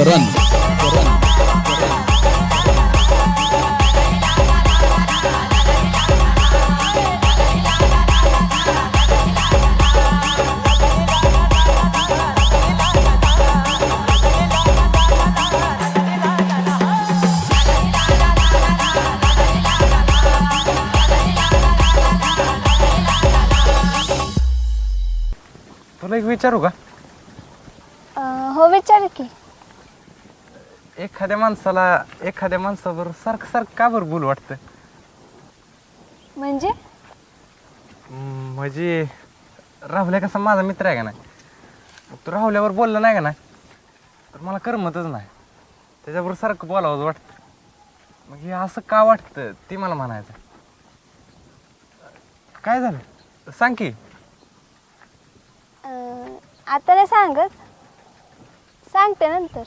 करण तुला एक विचारू का? हो विचार की. एखाद्या माणसाबरोबर सारखं सारखं का बरं बोल वाटतं? म्हणजे म्हणजे राहुल्या कसा माझा मित्र आहे का नाही, तू राहुल्यावर बोलला नाही का नाही तर मला करमतच नाही. त्याच्याबरोबर सारखं बोलावंच वाटतं. मग हे असं का वाटतं ते मला म्हणायचं. काय झालं सांग की. आता नाही सांगत, सांगते नंतर.